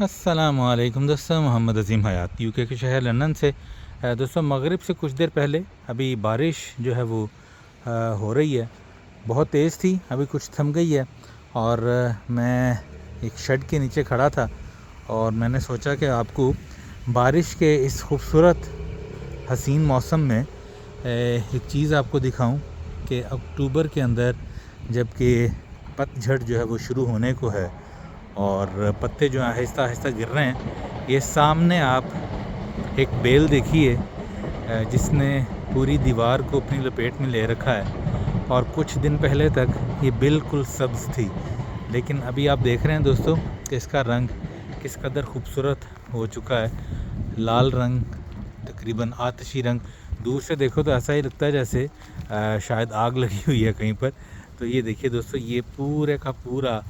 अस्सलामुअलैकुम दोस्तों, मोहम्मद अज़ीम हयात यूके के शहर लंदन से। दोस्तों मगरिब से कुछ देर पहले अभी बारिश जो है वो हो रही है। बहुत तेज़ थी, अभी कुछ थम गई है। और मैं एक शेड के नीचे खड़ा था और मैंने सोचा कि आपको बारिश के इस खूबसूरत हसीन मौसम में एक चीज़ आपको दिखाऊं कि अक्टूबर के अंदर जबकि पतझड़ जो है वो शुरू होने को है और पत्ते जो आहिस्ता आहिस्ता गिर रहे हैं, ये सामने आप एक बेल देखिए जिसने पूरी दीवार को अपनी लपेट में ले रखा है। और कुछ दिन पहले तक ये बिल्कुल सब्ज़ थी, लेकिन अभी आप देख रहे हैं दोस्तों कि इसका रंग किस कदर खूबसूरत हो चुका है। लाल रंग, तकरीबन आतशी रंग। दूर से देखो तो ऐसा ही लगता है जैसे शायद आग लगी हुई है कहीं पर। तो ये देखिए दोस्तों, ये पूरे का पूरा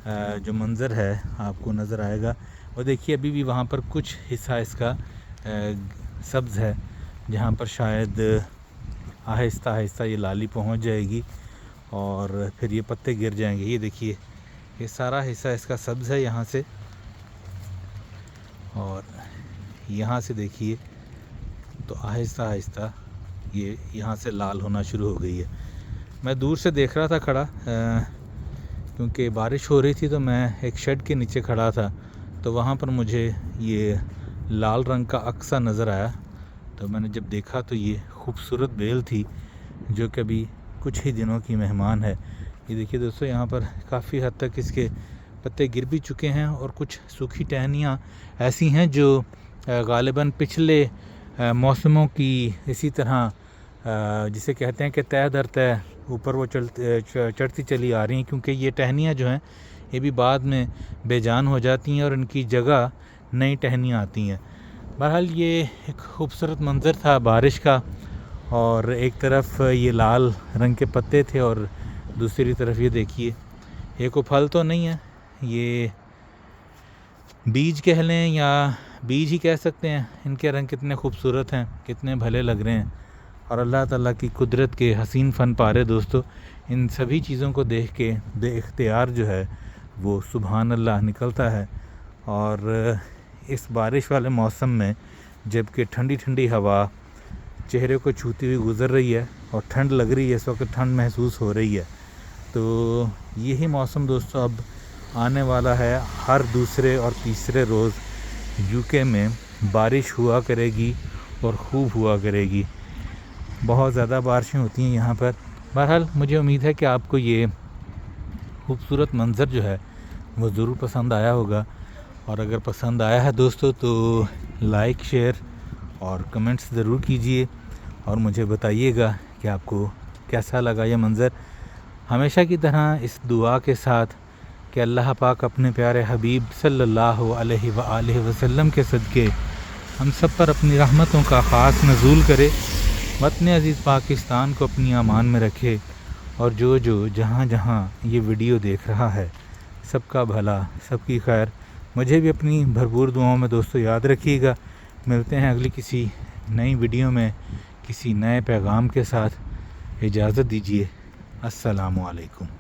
जो मंज़र है आपको नज़र आएगा। और देखिए अभी भी वहाँ पर कुछ हिस्सा इसका सब्ज़ है, जहाँ पर शायद आहिस्ता आहिस्ता ये लाली पहुँच जाएगी और फिर ये पत्ते गिर जाएंगे। ये देखिए, ये सारा हिस्सा इसका सब्ज़ है यहाँ से, और यहाँ से देखिए तो आहिस्ता आहिस्ता ये यहाँ से लाल होना शुरू हो गई है। मैं दूर से देख रहा था खड़ा, क्योंकि बारिश हो रही थी, तो मैं एक शेड के नीचे खड़ा था, तो वहाँ पर मुझे ये लाल रंग का अक्सा नज़र आया। तो मैंने जब देखा तो ये खूबसूरत बेल थी जो कि अभी कुछ ही दिनों की मेहमान है। ये देखिए दोस्तों, यहाँ पर काफ़ी हद तक इसके पत्ते गिर भी चुके हैं और कुछ सूखी टहनियाँ ऐसी हैं जो ग़ालिबन पिछले मौसमों की इसी तरह जिसे कहते हैं कि तय दर तय ऊपर वो चढ़ती चली आ रही हैं, क्योंकि ये टहनियाँ जो हैं ये भी बाद में बेजान हो जाती हैं और इनकी जगह नई टहनियाँ आती हैं। बहरहाल ये एक खूबसूरत मंज़र था बारिश का, और एक तरफ ये लाल रंग के पत्ते थे और दूसरी तरफ ये देखिए, ये कोई फल तो नहीं है, ये बीज कह लें या बीज ही कह सकते हैं। इनके रंग कितने खूबसूरत हैं, कितने भले लग रहे हैं। और अल्लाह ताला की कुदरत के हसीन फ़न पारे दोस्तों, इन सभी चीज़ों को देख के बेइख्तियार जो है वो सुभान अल्लाह निकलता है। और इस बारिश वाले मौसम में जबकि ठंडी ठंडी हवा चेहरे को छूती हुई गुज़र रही है और ठंड लग रही है, इस वक्त ठंड महसूस हो रही है, तो यही मौसम दोस्तों अब आने वाला है। हर दूसरे और तीसरे रोज़ यूके में बारिश हुआ करेगी और खूब हुआ करेगी। बहुत ज़्यादा बारिशें होती हैं यहाँ पर। बहरहाल मुझे उम्मीद है कि आपको ये खूबसूरत मंज़र जो है वो ज़रूर पसंद आया होगा। और अगर पसंद आया है दोस्तों तो लाइक, शेयर और कमेंट्स ज़रूर कीजिए और मुझे बताइएगा कि आपको कैसा लगा ये मंज़र। हमेशा की तरह इस दुआ के साथ कि अल्लाह पाक अपने प्यारे हबीब सल्लल्लाहु अलैहि वसल्लम के सदक़े हम सब पर अपनी रहमतों का ख़ास नज़ूल करे, वतन अज़ीज़ पाकिस्तान को अपनी अमान में रखे, और जो जहाँ जहाँ ये वीडियो देख रहा है सबका भला, सबकी खैर। मुझे भी अपनी भरपूर दुआओं में दोस्तों याद रखिएगा। मिलते हैं अगली किसी नई वीडियो में किसी नए पैगाम के साथ। इजाज़त दीजिए। अस्सलामु अलैकुम।